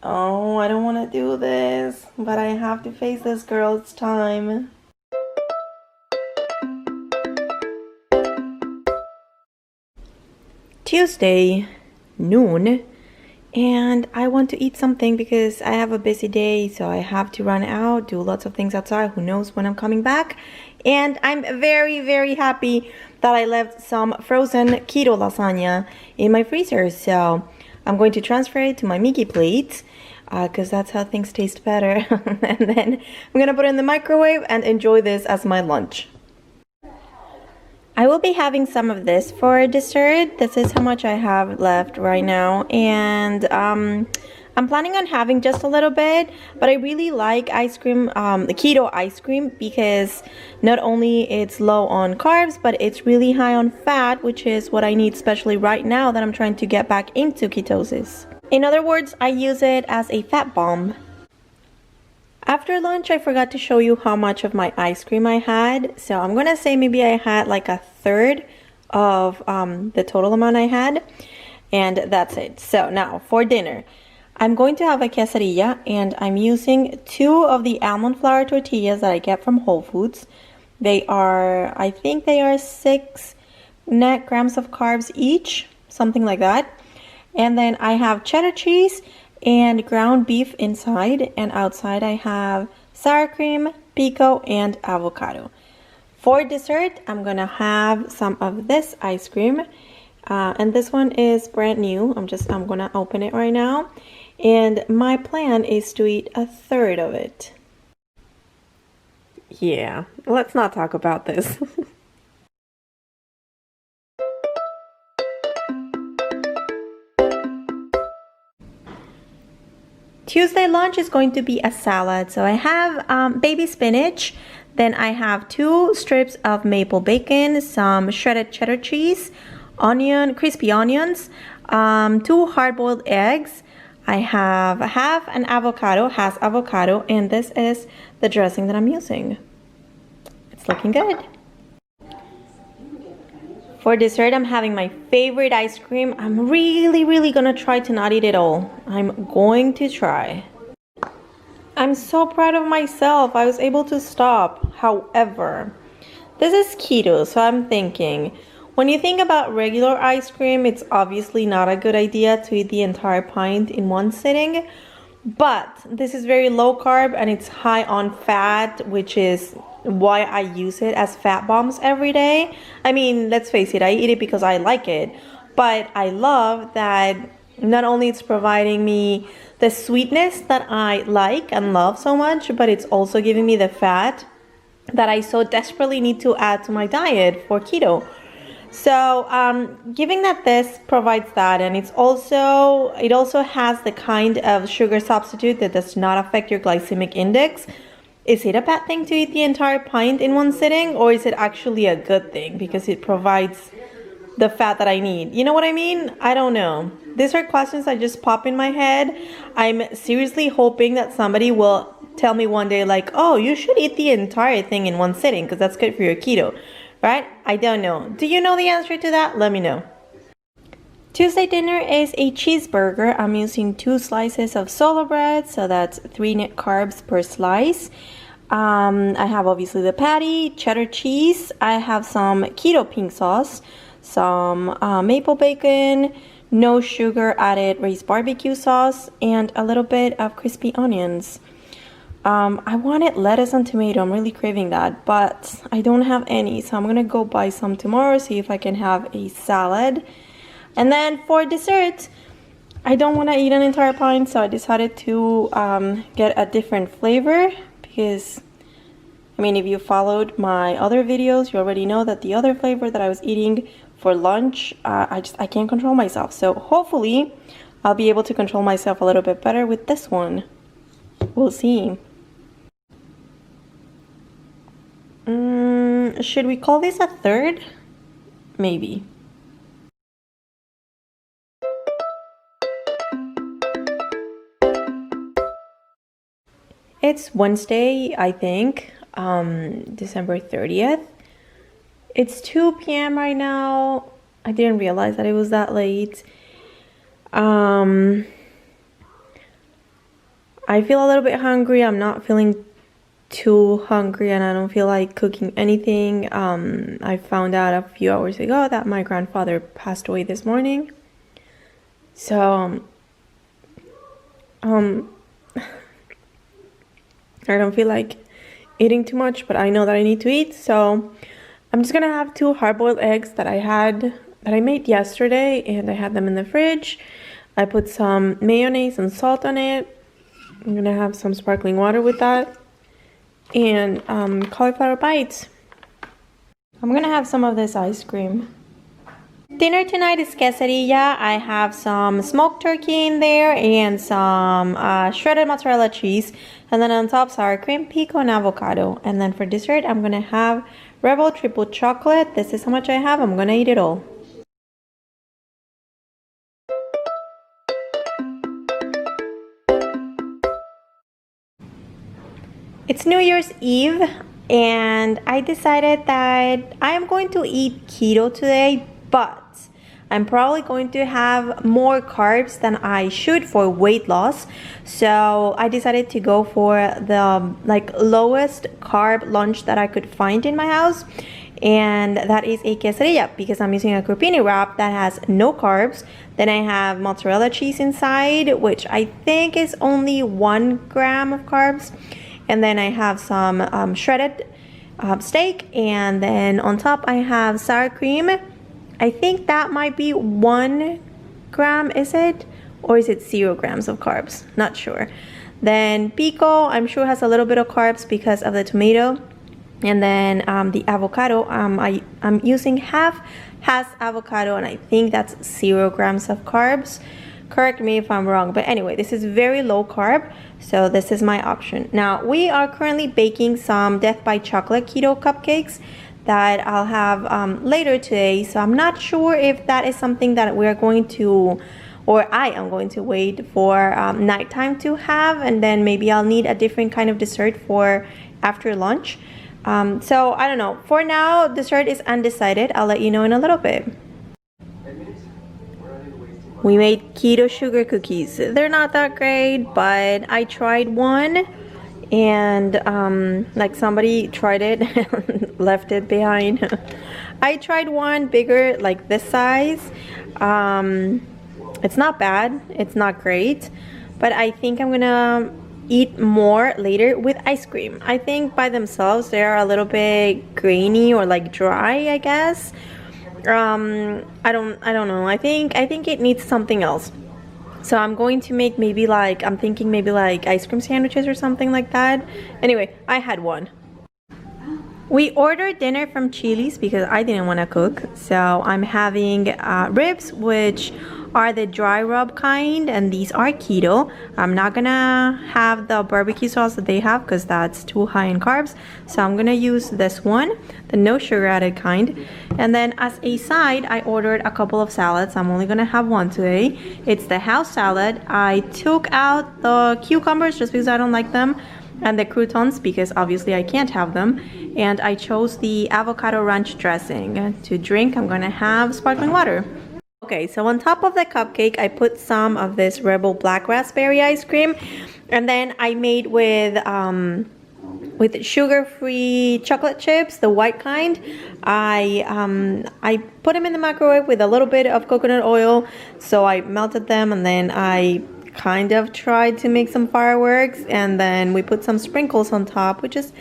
Oh, I don't want to do this, but I have to face this girl. It's time. Tuesday, noon, and I want to eat something because I have a busy day, so I have to run out, do lots of things outside. Who knows when I'm coming back? And I'm very, very happy that I left some frozen keto lasagna in my freezer. So I'm going to transfer it to my Mickey plate because that's how things taste better. And then I'm gonna put it in the microwave and enjoy this as my lunch. I will be having some of this for dessert. This is how much I have left right now. And I'm planning on having just a little bit, but I really like ice cream, the keto ice cream, because not only it's low on carbs, but it's really high on fat, which is what I need, especially right now that I'm trying to get back into ketosis. In other words, I use it as a fat bomb. After lunch, I forgot to show you how much of my ice cream I had. So I'm gonna say maybe I had like a third of the total amount I had. And that's it. So now for dinner, I'm going to have a quesadilla, and I'm using 2 of the almond flour tortillas that I get from Whole Foods. They are, I think they are 6 net grams of carbs each, something like that. And then I have cheddar cheese and ground beef inside, and outside I have sour cream, pico, and avocado. For dessert, I'm gonna have some of this ice cream, and this one is brand new. I'm gonna open it right now, and my plan is to eat a third of it. Yeah, let's not talk about this. Tuesday lunch is going to be a salad. So I have baby spinach, then I have 2 strips of maple bacon, some shredded cheddar cheese, crispy onions, 2 hard-boiled eggs. I have half an avocado, has avocado, and this is the dressing that I'm using. It's looking good. For dessert, I'm having my favorite ice cream. I'm really gonna try to not eat it all. I'm going to try. I'm so proud of myself. I was able to stop. However, this is keto, so I'm thinking, when you think about regular ice cream, it's obviously not a good idea to eat the entire pint in one sitting. But this is very low carb and it's high on fat, which is why I use it as fat bombs every day. I mean, let's face it, I eat it because I like it, but I love that not only it's providing me the sweetness that I like and love so much, but it's also giving me the fat that I so desperately need to add to my diet for keto. So given that this provides that, and it also has the kind of sugar substitute that does not affect your glycemic index, is it a bad thing to eat the entire pint in one sitting, or is it actually a good thing because it provides the fat that I need? You know what I mean? I don't know. These are questions that just pop in my head. I'm seriously hoping that somebody will tell me one day like, oh, you should eat the entire thing in one sitting because that's good for your keto. Right? I don't know. Do you know the answer to that? Let me know. Tuesday dinner is a cheeseburger. I'm using 2 slices of solo bread, so that's 3 net carbs per slice. I have obviously the patty, cheddar cheese. I have some keto pink sauce, some maple bacon, no sugar added raised barbecue sauce, and a little bit of crispy onions. I wanted lettuce and tomato. I'm really craving that, but I don't have any, so I'm gonna go buy some tomorrow, see if I can have a salad. And then for dessert, I don't want to eat an entire pint, so I decided to get a different flavor because, I mean, if you followed my other videos, you already know that the other flavor that I was eating for lunch, I can't control myself. So hopefully I'll be able to control myself a little bit better with this one. We'll see. Should we call this a third? Maybe. It's Wednesday, I think, December 30th. It's 2 p.m. right now. I didn't realize that it was that late. I feel a little bit hungry. I'm not feeling too hungry and I don't feel like cooking anything. I found out a few hours ago that my grandfather passed away this morning. So, I don't feel like eating too much, but I know that I need to eat. So I'm just gonna have 2 hard-boiled eggs that I made yesterday, and I had them in the fridge. I put some mayonnaise and salt on it. I'm gonna have some sparkling water with that, and cauliflower bites. I'm gonna have some of this ice cream. Dinner tonight is quesadilla. I have some smoked turkey in there and some shredded mozzarella cheese, and then on top sour cream, pico, and avocado. And then for dessert, I'm gonna have Rebel triple chocolate. This is how much I have. I'm gonna eat it all. It's New Year's Eve, and I decided that I am going to eat keto today, but I'm probably going to have more carbs than I should for weight loss. So I decided to go for the lowest carb lunch that I could find in my house, and that is a quesadilla because I'm using a crepini wrap that has no carbs. Then I have mozzarella cheese inside, which I think is only 1 gram of carbs. And then I have some shredded steak, and then on top I have sour cream. I think that might be 1 gram, is it? Or is it 0 grams of carbs? Not sure. Then pico, I'm sure has a little bit of carbs because of the tomato. And then the avocado, I'm using half has avocado, and I think that's 0 grams of carbs. Correct me if I'm wrong, but anyway, this is very low carb, so this is my option. Now, we are currently baking some Death by Chocolate keto cupcakes that I'll have later today, so I'm not sure if that is something that we're going to, or I am going to wait for nighttime to have, and then maybe I'll need a different kind of dessert for after lunch. So I don't know. For now, dessert is undecided. I'll let you know in a little bit. We made keto sugar cookies. They're not that great, but I tried one, and like somebody tried it and left it behind. I tried one bigger, like this size. It's not bad. It's not great, but I think I'm gonna eat more later with ice cream. I think by themselves they are a little bit grainy or like dry, I guess. I don't know. I think it needs something else. So I'm going to make I'm thinking maybe like ice cream sandwiches or something like that. Anyway, I had one. We ordered dinner from Chili's because I didn't want to cook. So I'm having ribs, which are the dry rub kind, and these are keto. I'm not gonna have the barbecue sauce that they have because that's too high in carbs, so I'm gonna use this one, the no sugar added kind. And then as a side, I ordered a couple of salads. I'm only gonna have one today. It's the house salad. I took out the cucumbers just because I don't like them, and the croutons because obviously I can't have them, and I chose the avocado ranch dressing. To drink, I'm gonna have sparkling water. Okay, so on top of the cupcake, I put some of this Rebel black raspberry ice cream, and then I made with sugar-free chocolate chips, the white kind. I put them in the microwave with a little bit of coconut oil, so I melted them, and then I kind of tried to make some fireworks, and then we put some sprinkles on top, which just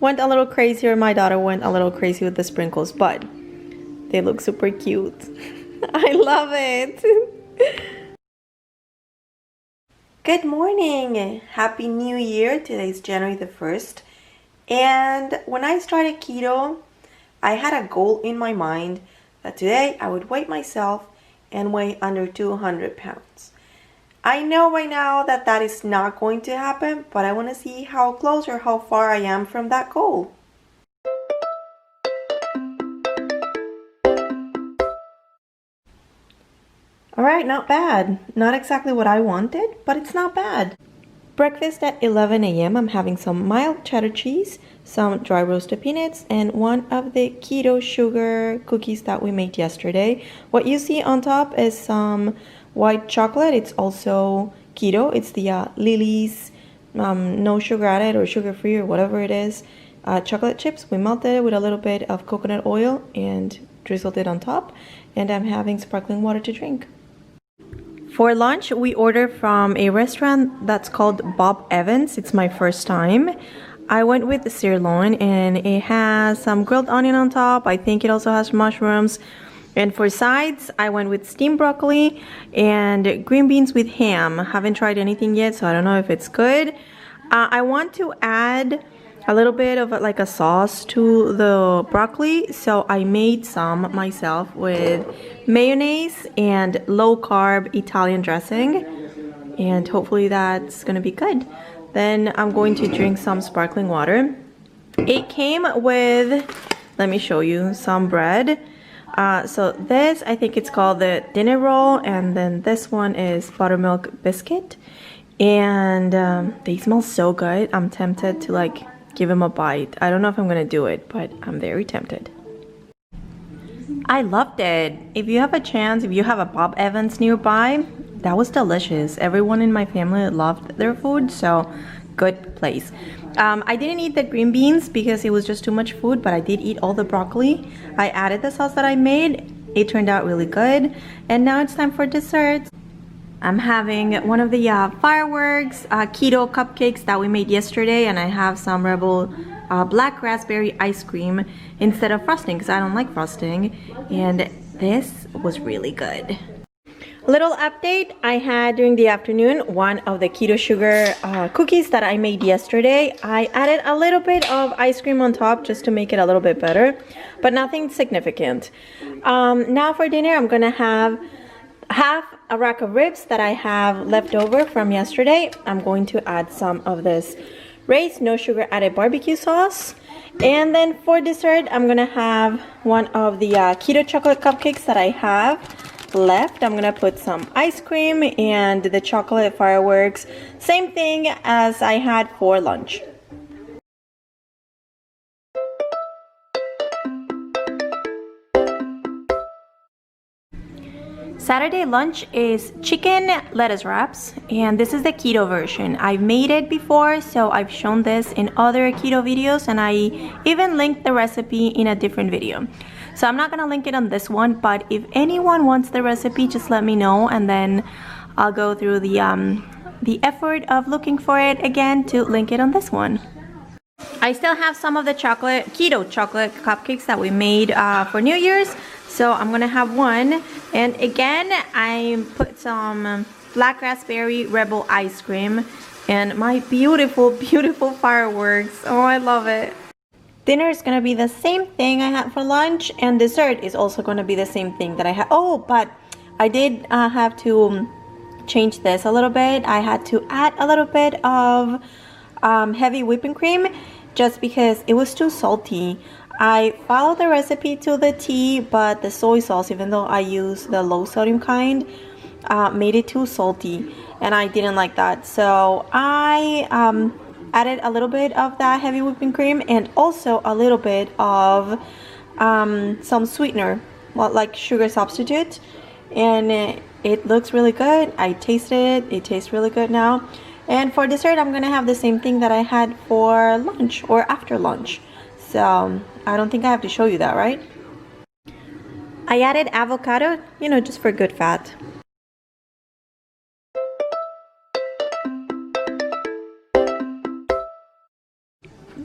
went a little crazier. My daughter went a little crazy with the sprinkles, but they look super cute. I love it. Good morning. Happy New Year. Today's January the 1st. And when I started keto, I had a goal in my mind that today I would weigh myself and weigh under 200 pounds. I know right now that that is not going to happen, but I want to see how close or how far I am from that goal. Alright, not bad. Not exactly what I wanted, but it's not bad. Breakfast at 11 a.m. I'm having some mild cheddar cheese, some dry roasted peanuts, and one of the keto sugar cookies that we made yesterday. What you see on top is some white chocolate. It's also keto. It's the Lily's no sugar added or sugar free or whatever it is, chocolate chips. We melted it with a little bit of coconut oil and drizzled it on top, and I'm having sparkling water to drink. For lunch, we ordered from a restaurant that's called Bob Evans. It's my first time. I went with the sirloin, and it has some grilled onion on top. I think it also has mushrooms. And for sides, I went with steamed broccoli and green beans with ham. I haven't tried anything yet, so I don't know if it's good. I want to add a little bit of like a sauce to the broccoli, so I made some myself with mayonnaise and low-carb Italian dressing, and hopefully that's gonna be good. Then I'm going to drink some sparkling water. It came with, let me show you, some bread. So this, I think it's called the dinner roll, and then this one is buttermilk biscuit, and they smell so good. I'm tempted to like give them a bite. I don't know if I'm gonna do it, but I'm very tempted. I loved it. If you have a chance, if you have a Bob Evans nearby, that was delicious. Everyone in my family loved their food, so good place. I didn't eat the green beans because it was just too much food, but I did eat all the broccoli. I added the sauce that I made. It turned out really good. And now it's time for dessert. I'm having one of the fireworks keto cupcakes that we made yesterday, and I have some Rebel black raspberry ice cream instead of frosting because I don't like frosting, and this was really good. Little update, I had during the afternoon one of the keto sugar cookies that I made yesterday. I added a little bit of ice cream on top just to make it a little bit better, but nothing significant. Now for dinner, I'm gonna have half a rack of ribs that I have left over from yesterday. I'm going to add some of this Ray's no sugar added barbecue sauce. And then for dessert, I'm gonna have one of the keto chocolate cupcakes that I have left. I'm gonna put some ice cream and the chocolate fireworks, same thing as I had for lunch. Saturday lunch is chicken lettuce wraps, and this is the keto version. I've made it before, so I've shown this in other keto videos, and I even linked the recipe in a different video. So I'm not gonna link it on this one, but if anyone wants the recipe, just let me know, and then I'll go through the effort of looking for it again to link it on this one. I still have some of the keto chocolate cupcakes that we made for New Year's, so I'm gonna have one. And again, I put some black raspberry Rebel ice cream and my beautiful, beautiful fireworks. Oh, I love it. Dinner is gonna be the same thing I had for lunch, and dessert is also gonna be the same thing that I had. Oh, but I did have to change this a little bit. I had to add a little bit of heavy whipping cream just because it was too salty. I followed the recipe to the T, but the soy sauce, even though I use the low sodium kind, made it too salty, and I didn't like that. So I added a little bit of that heavy whipping cream and also a little bit of some sweetener, well, like sugar substitute, and it looks really good. I tasted it. It tastes really good now. And for dessert, I'm gonna have the same thing that I had for lunch or after lunch. So I don't think I have to show you that, right? I added avocado, you know, just for good fat.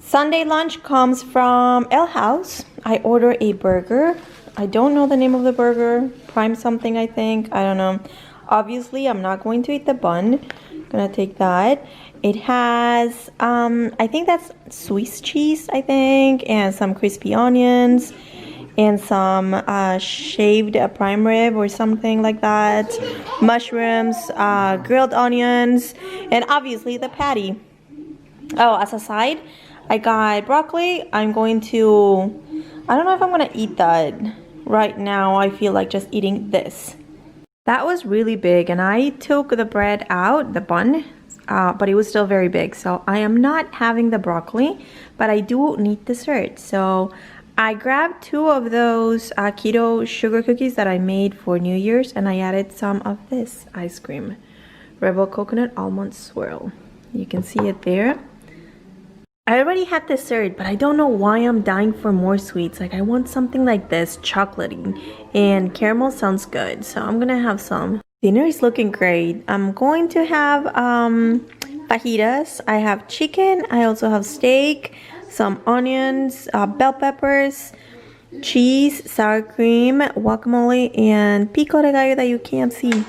Sunday lunch comes from El House. I ordered a burger. I don't know the name of the burger. Prime something, I think. I don't know. Obviously, I'm not going to eat the bun. I'm gonna take that. It has, I think that's Swiss cheese, I think, and some crispy onions, and some shaved prime rib or something like that, mushrooms, grilled onions, and obviously the patty. Oh, as a side, I got broccoli. I don't know if I'm gonna eat that right now. I feel like just eating this. That was really big, and I took the bread out, the bun, but it was still very big. So I am not having the broccoli, but I do need dessert. So I grabbed 2 of those keto sugar cookies that I made for New Year's, and I added some of this ice cream, Rebel Coconut Almond Swirl. You can see it there. I already had dessert, but I don't know why I'm dying for more sweets. Like I want something like this, chocolatey, and caramel sounds good. So I'm gonna have some. Dinner is looking great. I'm going to have fajitas. I have chicken. I also have steak, some onions, bell peppers, cheese, sour cream, guacamole, and pico de gallo that you can't see.